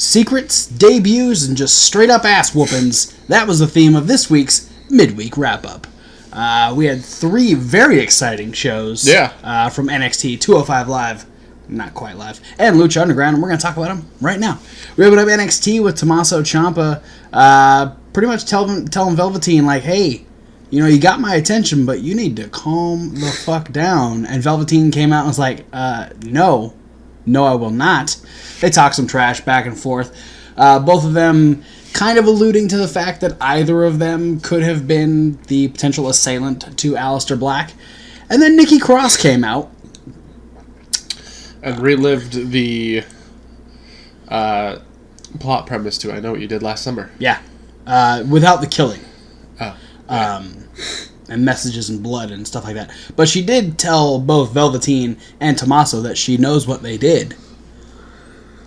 secrets, debuts, and just straight up ass whoopings. That was the theme of this week's midweek wrap-up. We had 3 very exciting shows from NXT, 205 Live, not quite live, and Lucha Underground, and we're going to talk about them right now. We opened up NXT with Tommaso Ciampa pretty much telling Velveteen, like, hey, you know, you got my attention, but you need to calm the fuck down. And Velveteen came out and was like, no, I will not. They talked some trash back and forth. Both of them kind of alluding to the fact that either of them could have been the potential assailant to Aleister Black. And then Nikki Cross came out. And relived the plot premise to I Know What You Did Last Summer. Yeah. Without the killing. Oh. Yeah. And messages and blood and stuff like that. But she did tell both Velveteen and Tommaso that she knows what they did.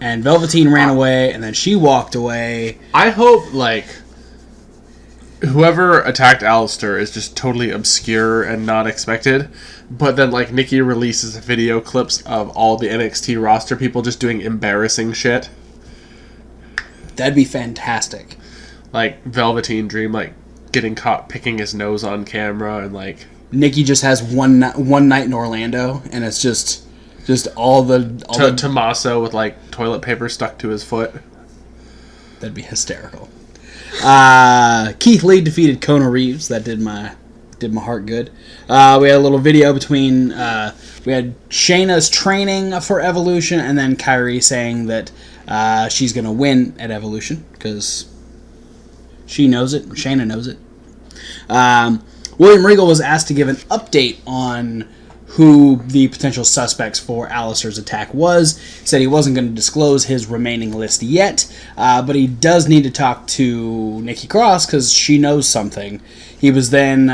And Velveteen ran away, and then she walked away. I hope, like, whoever attacked Aleister is just totally obscure and not expected. But then, like, Nikki releases video clips of all the NXT roster people just doing embarrassing shit. That'd be fantastic. Like, Velveteen Dream, like, getting caught picking his nose on camera, and, like... Nikki just has one night in Orlando, and it's just all the Tommaso with, like, toilet paper stuck to his foot. That'd be hysterical. Keith Lee defeated Kona Reeves. That did my heart good. We had a little video between... we had Shayna's training for Evolution, and then Kairi saying that she's going to win at Evolution, because she knows it, and Shayna knows it. William Regal was asked to give an update on who the potential suspects for Aleister's attack was. He said he wasn't going to disclose his remaining list yet, but he does need to talk to Nikki Cross because she knows something. He was then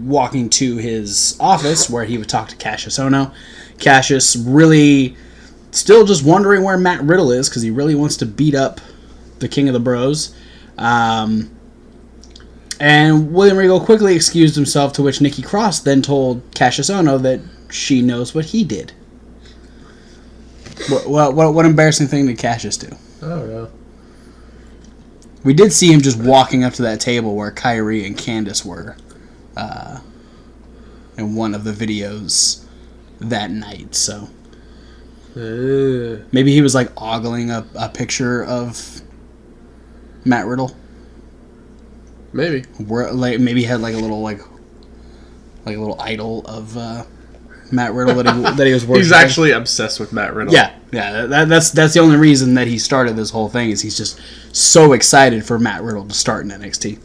walking to his office where he would talk to Cassius Ohno. Cassius really still just wondering where Matt Riddle is because he really wants to beat up the King of the Bros. And William Regal quickly excused himself, to which Nikki Cross then told Cassius Ohno that she knows what he did. What embarrassing thing did Cassius do? I don't know. We did see him just walking up to that table where Kairi and Candice were in one of the videos that night, so... Maybe he was, like, ogling a picture of Matt Riddle. Maybe. Maybe he had like a little idol of Matt Riddle that he was worshiping. He's actually obsessed with Matt Riddle. Yeah. That's the only reason that he started this whole thing is he's just so excited for Matt Riddle to start in NXT.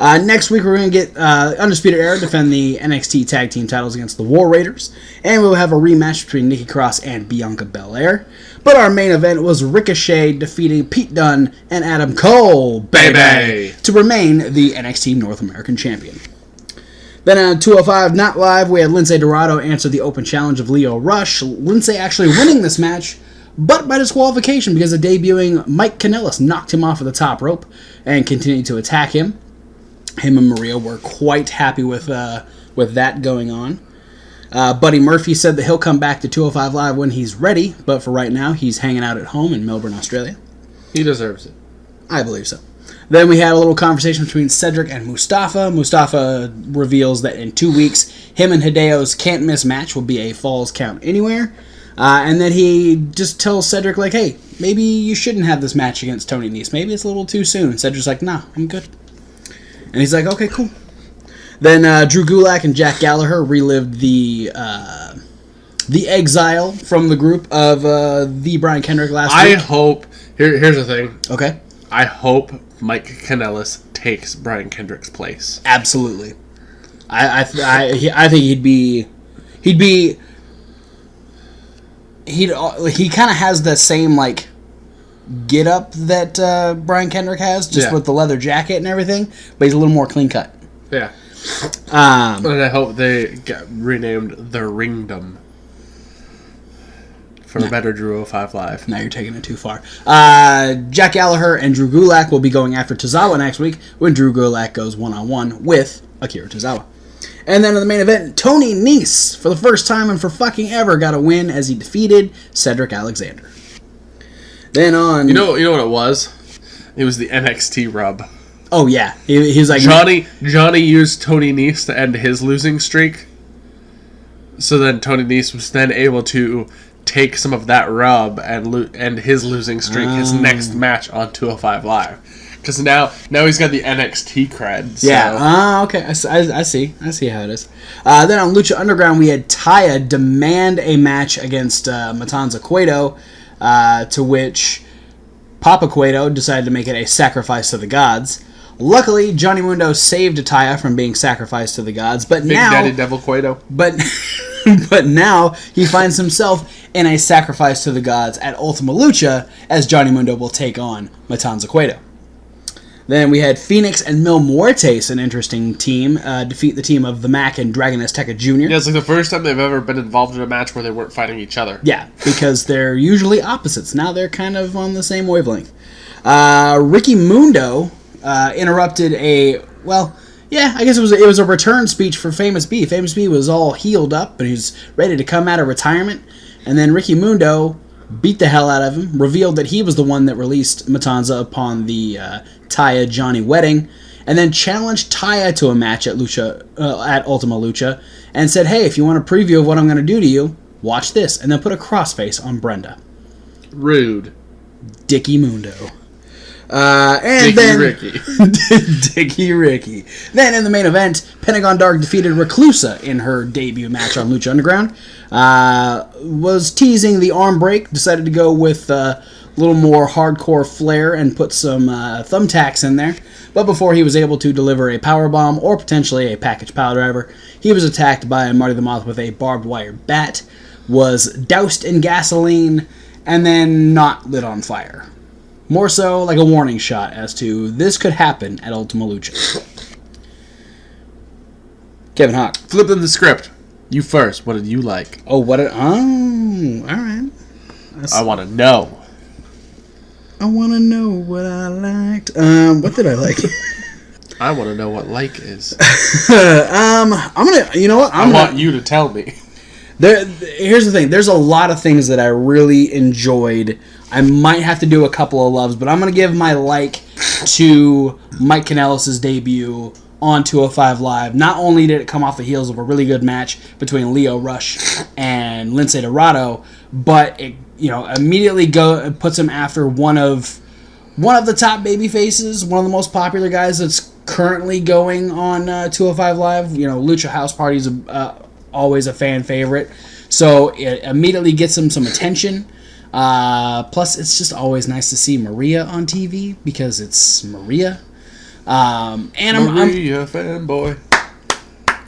Next week we're going to get Undisputed Era defend the NXT Tag Team titles against the War Raiders, and we'll have a rematch between Nikki Cross and Bianca Belair. But our main event was Ricochet defeating Pete Dunne and Adam Cole, baby, to remain the NXT North American Champion. Then on 205 Not Live, we had Lince Dorado answer the open challenge of Lio Rush. Lince actually winning this match, but by disqualification because the debuting Mike Kanellis knocked him off of the top rope and continued to attack him. Him and Maria were quite happy with that going on. Buddy Murphy said that he'll come back to 205 Live when he's ready, but for right now, he's hanging out at home in Melbourne, Australia. He deserves it. I believe so. Then we had a little conversation between Cedric and Mustafa. Mustafa reveals that in 2 weeks, him and Hideo's can't miss match will be a Falls Count Anywhere. And then he just tells Cedric, like, hey, maybe you shouldn't have this match against Tony Nese. Maybe it's a little too soon. And Cedric's like, nah, I'm good. And he's like, okay, cool. Then Drew Gulak and Jack Gallagher relived the exile from the group of the Brian Kendrick last week. I hope... Here's the thing. Okay. I hope Mike Kanellis takes Brian Kendrick's place. Absolutely. I think he kind of has the same, like, get up that Brian Kendrick has, just with the leather jacket and everything, but he's a little more clean cut. Yeah. And I hope they get renamed the Ringdom for a better Drew 05 Live. Now you're taking it too far. Jack Gallagher and Drew Gulak will be going after Tozawa next week when Drew Gulak goes one-on-one with Akira Tozawa. And then in the main event, Tony Nese, for the first time and for fucking ever, got a win as he defeated Cedric Alexander. Then on... You know what it was? It was the NXT rub. Oh, yeah. He was like... Johnny used Tony Nese to end his losing streak. So then Tony Nese was then able to take some of that rub and end his losing streak, his next match on 205 Live. Because now he's got the NXT cred. So. Yeah. Okay. I see. I see how it is. Then on Lucha Underground, we had Taya demand a match against Matanza Cueto, to which Papa Cueto decided to make it a sacrifice to the gods. Luckily, Johnny Mundo saved Taya from being sacrificed to the gods, but Big now... Daddy Devil Cueto. But now he finds himself in a sacrifice to the gods at Ultima Lucha, as Johnny Mundo will take on Matanza Cueto. Then we had Fenix and Mil Muertes, an interesting team, defeat the team of the Mac and Dragon Azteca Jr. Yeah, it's like the first time they've ever been involved in a match where they weren't fighting each other. Yeah, because they're usually opposites. Now they're kind of on the same wavelength. Ricky Mundo interrupted a... Well, yeah, I guess it was a return speech for Famous B. Famous B was all healed up, and he was ready to come out of retirement. And then Ricky Mundo beat the hell out of him, revealed that he was the one that released Matanza upon the Taya Johnny wedding, and then challenged Taya to a match at Ultima Lucha, and said, hey, if you want a preview of what I'm going to do to you, watch this, and then put a crossface on Brenda. Rude. Dicky Mundo. And Dicky then Ricky. Dicky Ricky. Then in the main event, Pentagon Dark defeated Reklusa in her debut match on Lucha Underground. Was teasing the arm break, decided to go with a little more hardcore flair and put some thumbtacks in there. But before he was able to deliver a powerbomb or potentially a package pile driver, he was attacked by Marty the Moth with a barbed wire bat, was doused in gasoline, and then not lit on fire. More so like a warning shot as to this could happen at Ultima Lucha. Kevin Hawk. Flipping the script. You first. What did you like? Oh, what? Oh, all right. I want to know. I want to know what I liked. What did I like? I want to know what like is. I'm gonna. You know what? I want you to tell me. Here's the thing. There's a lot of things that I really enjoyed. I might have to do a couple of loves, but I'm going to give my like to Mike Kanellis' debut on 205 Live. Not only did it come off the heels of a really good match between Lio Rush and Lince Dorado, but it immediately puts him after one of the top baby faces, one of the most popular guys that's currently going on 205 Live. Lucha House Party is always a fan favorite, so it immediately gets him some attention. Plus, it's just always nice to see Maria on TV because it's Maria. And Maria fanboy.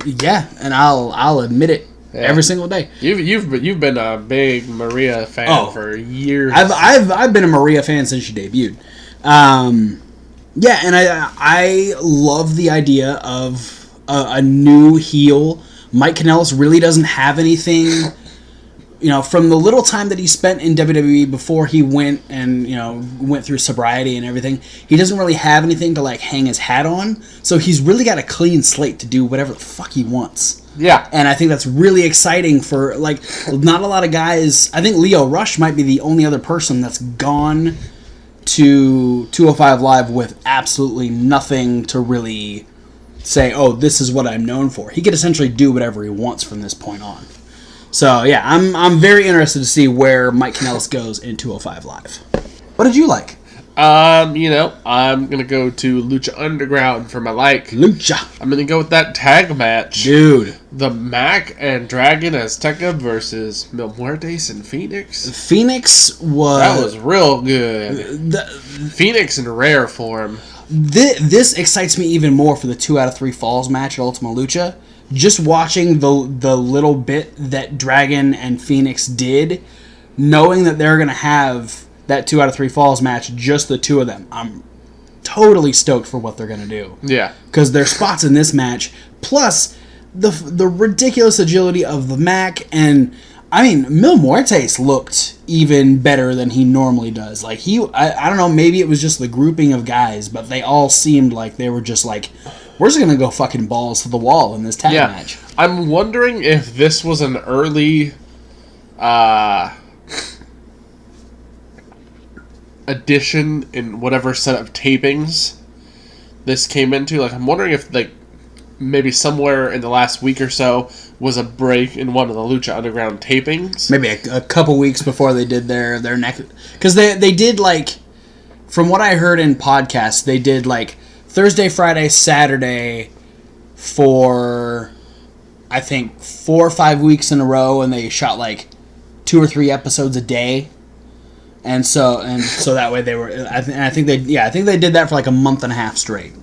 Yeah, and I'll admit it every single day. You've been a big Maria fan for years. I've been a Maria fan since she debuted. Yeah, and I love the idea of a new heel. Mike Kanellis really doesn't have anything. From the little time that he spent in WWE before he went through sobriety and everything, he doesn't really have anything to hang his hat on. So he's really got a clean slate to do whatever the fuck he wants. Yeah. And I think that's really exciting for not a lot of guys. I think Lio Rush might be the only other person that's gone to 205 Live with absolutely nothing to really say, oh, this is what I'm known for. He could essentially do whatever he wants from this point on. So, yeah, I'm very interested to see where Mike Kanellis goes in 205 Live. What did you like? I'm going to go to Lucha Underground for my like. Lucha. I'm going to go with that tag match. Dude. The Mac and Dragon Azteca versus Mil Muertes and Fenix. Fenix was... That was real good. Fenix in rare form. This excites me even more for the 2 out of 3 falls match at Ultima Lucha. Just watching the little bit that Dragon and Fenix did, knowing that they're going to have that 2 out of 3 falls match, just the two of them, I'm totally stoked for what they're going to do. Yeah. Because their spots in this match, plus the ridiculous agility of the Mac, and, Mil Muertes looked even better than he normally does. I don't know, maybe it was just the grouping of guys, but they all seemed like they were just we're just going to go fucking balls to the wall in this tag match. I'm wondering if this was an early addition in whatever set of tapings this came into. Like, I'm wondering if, like, maybe somewhere in the last week or so was a break in one of the Lucha Underground tapings. Maybe a couple weeks before they did their next... Because they did, like... From what I heard in podcasts, they did, like, Thursday, Friday, Saturday for, I think, 4 or 5 weeks in a row, and they shot, like, 2 or 3 episodes a day. And so that way they were... I think they did that for, like, a month and a half straight.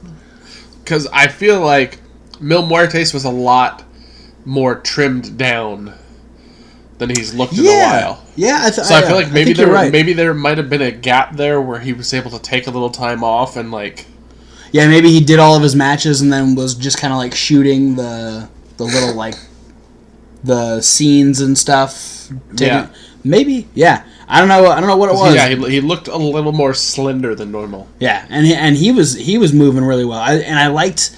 Because I feel like Mil Muertes was a lot more trimmed down than he's looked in a while. Yeah, I feel like maybe there might have been a gap there where he was able to take a little time off and, like... Yeah, maybe he did all of his matches and then was just kind of, like, shooting the little, like, the scenes and stuff. Yeah. Maybe, yeah. I don't know what it was. Yeah, he looked a little more slender than normal. Yeah, and he was moving really well. I liked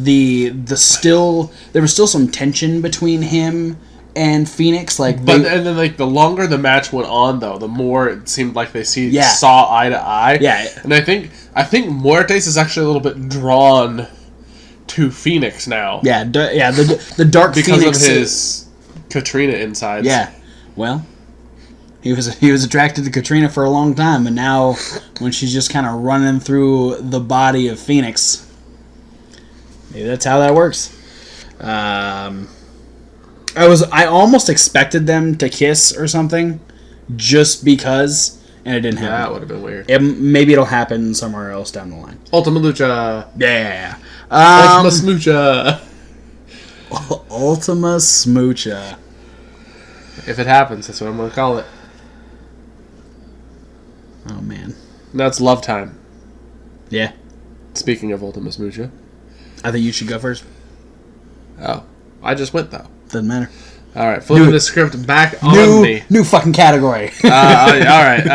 the still... There was still some tension between him and Fenix, and then like the longer the match went on, though, the more it seemed like they saw eye to eye. Yeah, and I think Muertes is actually a little bit drawn to Fenix now. Yeah, the dark because Fenix of his Katrina insides. Yeah, well, he was attracted to Katrina for a long time, and now when she's just kind of running through the body of Fenix, maybe that's how that works. I almost expected them to kiss or something, just because, and it didn't happen. That would have been weird. Maybe it'll happen somewhere else down the line. Ultima Lucha. Yeah. Ultima Smoocha. Ultima Smoocha. If it happens, that's what I'm going to call it. Oh, man. Now it's love time. Yeah. Speaking of Ultima Smoocha. I think you should go first. Oh. I just went, though. Doesn't matter. All right, flipping the script back on me. New fucking category. All right.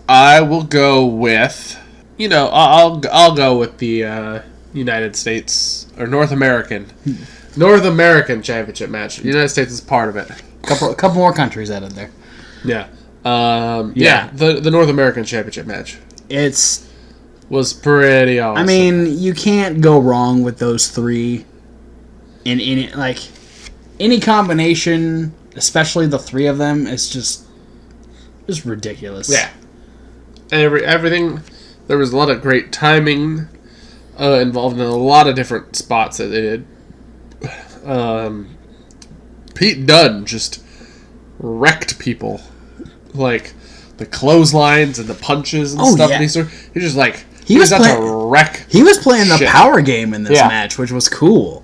I will go with, I'll go with the United States or North American Championship match. The United States is part of it. A couple more countries added there. Yeah. The North American Championship match. Was pretty awesome. I mean, you can't go wrong with those three. In any combination, especially the three of them, is just ridiculous. Yeah. Everything. There was a lot of great timing involved in a lot of different spots that they did. Pete Dunne just wrecked people, like the clotheslines and the punches and stuff. Yeah. And he's just like he was out to wreck. He was playing the shit. Power game in this match, which was cool.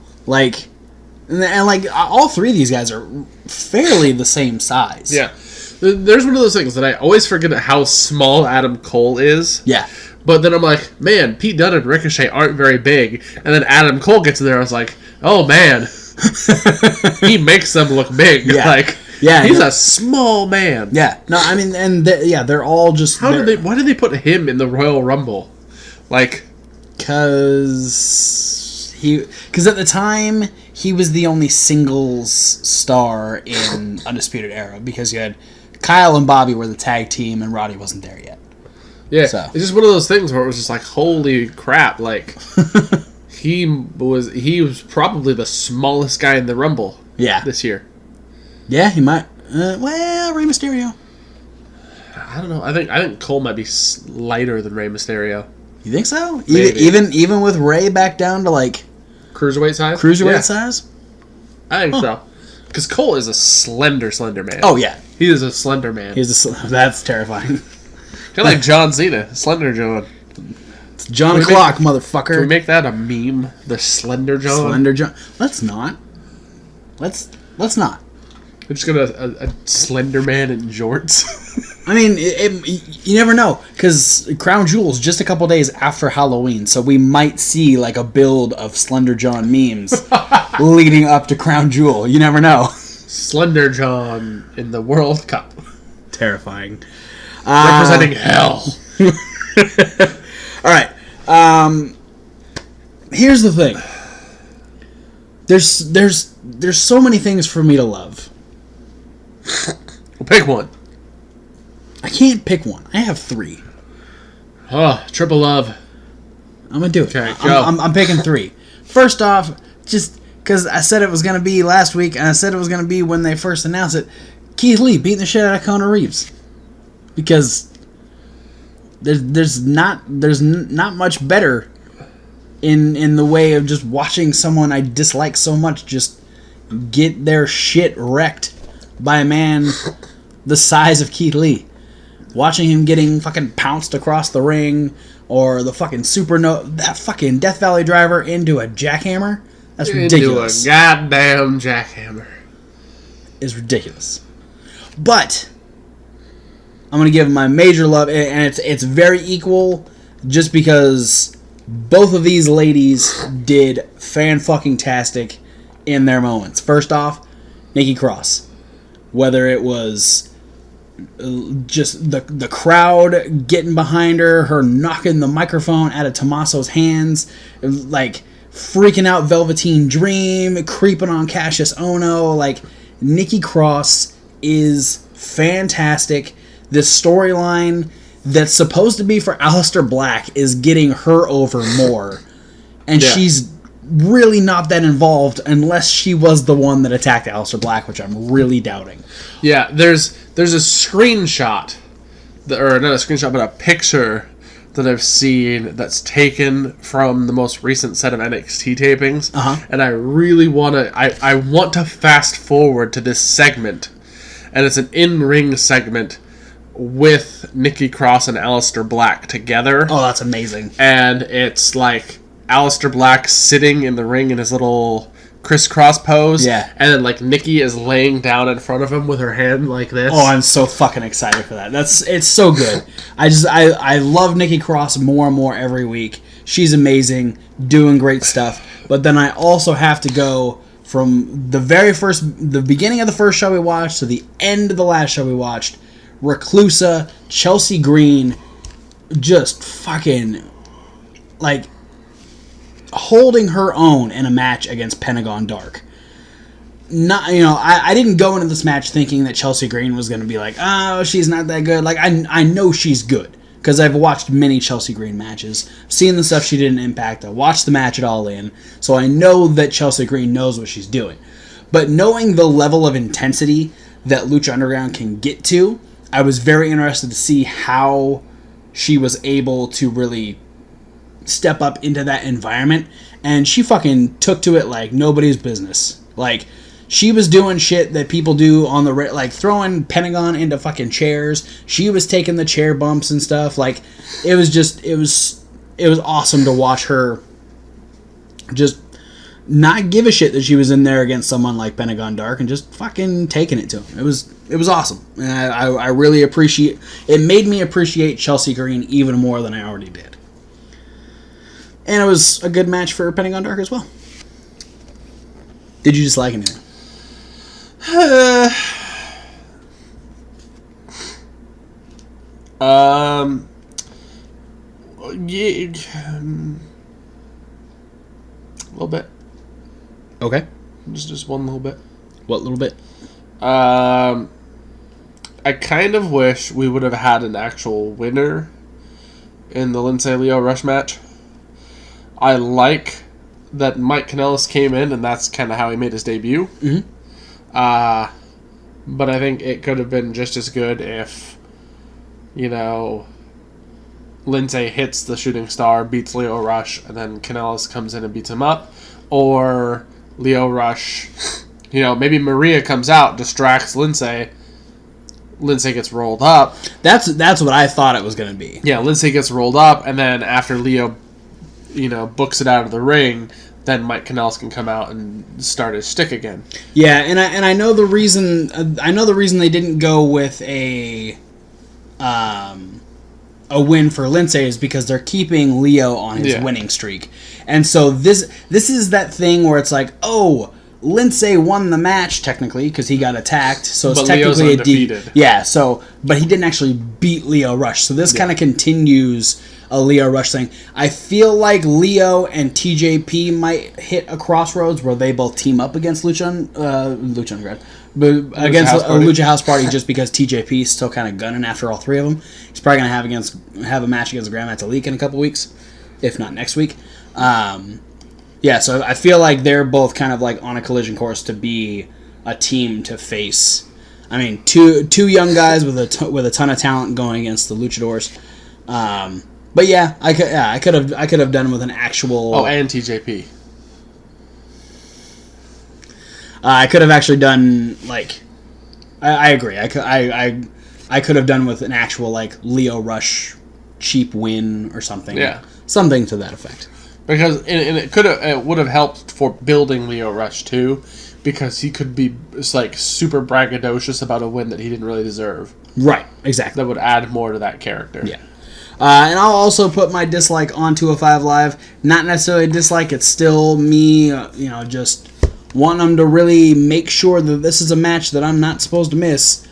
And all three of these guys are fairly the same size. Yeah. There's one of those things that I always forget how small Adam Cole is. Yeah. But then I'm like, man, Pete Dunne and Ricochet aren't very big. And then Adam Cole gets in there, I was like, oh man. He makes them look big. Yeah. He's a small man. Yeah. No, I mean, and they're all just... Why did they put him in the Royal Rumble? Because at the time, he was the only singles star in Undisputed Era, because you had Kyle and Bobby were the tag team, and Roddy wasn't there yet. Yeah, so. It's just one of those things where it was just like, holy crap, he was probably the smallest guy in the Rumble this year. Yeah, he might. Rey Mysterio. I don't know. I think Cole might be lighter than Rey Mysterio. You think so? Even with Rey back down to cruiserweight size? Cruiserweight size? I think so. Because Cole is a slender man. Oh, yeah. He is a slender man. That's terrifying. Kind of like John Cena. Slender John. It's John Clock, motherfucker. Can we make that a meme? The Slender John? Slender John. Let's not. Let's not. We're just going to a slender man in jorts. I mean, you never know, because Crown Jewel's just a couple days after Halloween, so we might see a build of Slender John memes leading up to Crown Jewel. You never know. Slender John in the World Cup. Terrifying. Representing hell. All right. Here's the thing. There's so many things for me to love. Well, pick one. I can't pick one. I have 3. Oh, triple love. I'm going to do it. Okay, go. I'm picking 3. First off, just because I said it was going to be last week, and I said it was going to be when they first announced it, Kili beating the shit out of Kona Reeves. Because there's not much better in the way of just watching someone I dislike so much just get their shit wrecked by a man the size of Kili. Watching him getting fucking pounced across the ring, or the fucking that fucking Death Valley driver into a jackhammer. That's ridiculous. Into a goddamn jackhammer. Is ridiculous. But I'm gonna give him my major love, and it's very equal, just because both of these ladies did fan-fucking-tastic in their moments. First off, Nikki Cross. Whether it was just the crowd getting behind her knocking the microphone out of Tommaso's hands, like freaking out Velveteen Dream, creeping on Cassius Ohno, like Nikki Cross is fantastic. This storyline that's supposed to be for Aleister Black is getting her over more. And she's really not that involved unless she was the one that attacked Aleister Black, which I'm really doubting. Yeah, there's a screenshot, or not a screenshot, but a picture that I've seen that's taken from the most recent set of NXT tapings, and I really want to. I want to fast forward to this segment, and it's an in-ring segment with Nikki Cross and Aleister Black together. Oh, that's amazing! And it's like Aleister Black sitting in the ring in his little crisscross pose, and then like Nikki is laying down in front of him with her hand like this. Oh, I'm so fucking excited for that. It's so good. I love Nikki Cross more and more every week. She's amazing, doing great stuff. But then I also have to go from the beginning of the first show we watched to the end of the last show we watched. Reklusa, Chelsea Green, just fucking like holding her own in a match against Pentagon Dark. Not, I didn't go into this match thinking that Chelsea Green was going to be like, oh, she's not that good. Like, I know she's good because I've watched many Chelsea Green matches, seen the stuff she did in Impact. I watched the match at All In, so I know that Chelsea Green knows what she's doing. But knowing the level of intensity that Lucha Underground can get to, I was very interested to see how she was able to really step up into that environment, and she fucking took to it like nobody's business. Like, she was doing shit that people do on the like throwing Pentagon into fucking chairs. She was taking the chair bumps and stuff. Like, it was awesome to watch her just not give a shit that she was in there against someone like Pentagon Dark and just fucking taking it to him. It was awesome, and I really appreciate it. Made me appreciate Chelsea Green even more than I already did. And it was a good match for Pentagon Dark as well. Did you dislike anything? Yeah, a little bit. Okay. Just one little bit. What little bit? I kind of wish we would have had an actual winner in the Lindsay Leo Rush match. I like that Mike Kanellis came in, and that's kind of how he made his debut. Mm-hmm. But I think it could have been just as good if, Lindsay hits the shooting star, beats Leo Rush, and then Kanellis comes in and beats him up. Or Leo Rush, maybe Maria comes out, distracts Lindsay. Lindsay gets rolled up. That's what I thought it was going to be. Yeah, Lindsay gets rolled up, and then after Leo books it out of the ring, then Mike Kanellis can come out and start his shtick again. Yeah, and I know the reason. I know the reason they didn't go with a win for Lindsay is because they're keeping Leo on his winning streak, and so this is that thing where it's like, oh, Lindsay won the match technically because he got attacked, so it's technically Leo's undefeated. but he didn't actually beat Leo Rush, so this kind of continues a Lio Rush thing. I feel like Lio and TJP might hit a crossroads where they both team up against Lucha Underground, but against a Lucha House Party, just because TJP is still kind of gunning after all three of them. He's probably going to have a match against Grand Metalik in a couple weeks, if not next week. Yeah, so I feel like they're both kind of like on a collision course to be a team to face. I mean, two young guys with a ton of talent going against the Luchadors. But yeah, I could have done with an actual. Oh, and TJP. I could have actually done like. I agree. I could have done with an actual like Lio Rush cheap win or something. Yeah, something to that effect. Because it would have helped for building Lio Rush too. Because he could be like super braggadocious about a win that he didn't really deserve. Right, exactly. That would add more to that character. Yeah. And I'll also put my dislike on 205 Live. Not necessarily a dislike. It's still me, just wanting them to really make sure that this is a match that I'm not supposed to miss.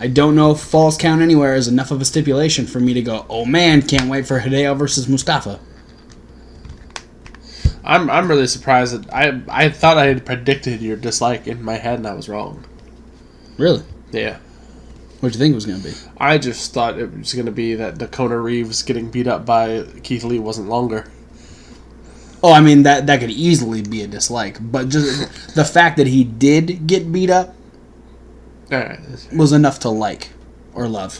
I don't know if Falls Count Anywhere is enough of a stipulation for me to go, oh man, can't wait for Hideo versus Mustafa. I'm really surprised that I thought I had predicted your dislike in my head and I was wrong. Really? Yeah. What'd you think it was going to be? I just thought it was going to be that Dakota Reeves getting beat up by Kili wasn't longer. Oh, I mean, that could easily be a dislike. But just the fact that he did get beat up was enough to like or love.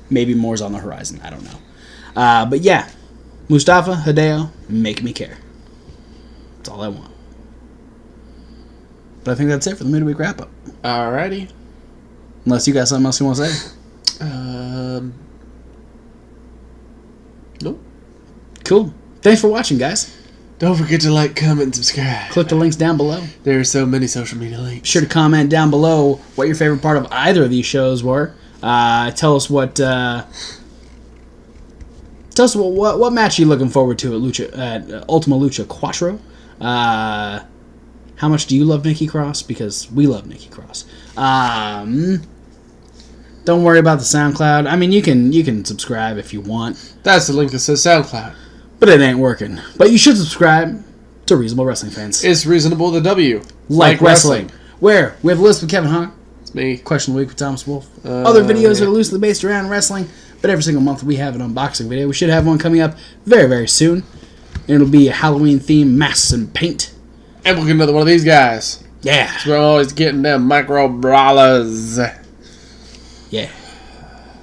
Maybe more's on the horizon. I don't know. But yeah. Mustafa, Hideo, make me care. That's all I want. But I think that's it for the midweek wrap-up. Alrighty. Unless you got something else you want to say. Nope. Cool. Thanks for watching, guys. Don't forget to like, comment, and subscribe. Click the links down below. There are so many social media links. Be sure to comment down below what your favorite part of either of these shows were. Tell us what... Tell us what match are you looking forward to at Ultima Lucha Quattro. How much do you love Nikki Cross? Because we love Nikki Cross. Don't worry about the SoundCloud. I mean, you can subscribe if you want. That's the link that says SoundCloud. But it ain't working. But you should subscribe to Reasonable Wrestling Fans. It's reasonable to W. Like wrestling. Where? We have a list with Kevin Hahn. It's me. Question of the Week with Thomas Wolf. Other videos are loosely based around wrestling. But every single month we have an unboxing video. We should have one coming up very, very soon. It'll be a Halloween-themed masks and paint. And we'll get another one of these guys. Yeah. So we're always getting them micro brawlers. Yeah.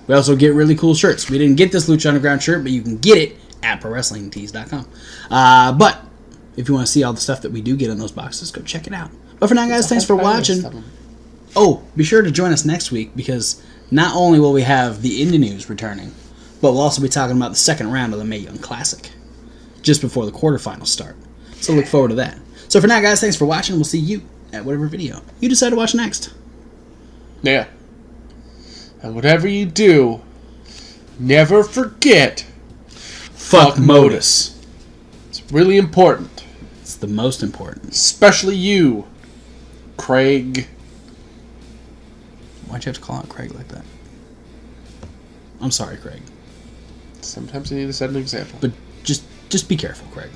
We also get really cool shirts. We didn't get this Lucha Underground shirt, but you can get it at ProWrestlingTees.com. But if you want to see all the stuff that we do get in those boxes, go check it out. But for now, guys, thanks for watching. Oh, be sure to join us next week because not only will we have the indie news returning, but we'll also be talking about the second round of the Mae Young Classic just before the quarterfinals start. So look forward to that. So for now, guys, thanks for watching. We'll see you at whatever video you decide to watch next. Yeah. And whatever you do, never forget, fuck Modus. It's really important. It's the most important. Especially you, Craig. Why'd you have to call out Craig like that? I'm sorry, Craig. Sometimes you need to set an example. But just be careful, Craig.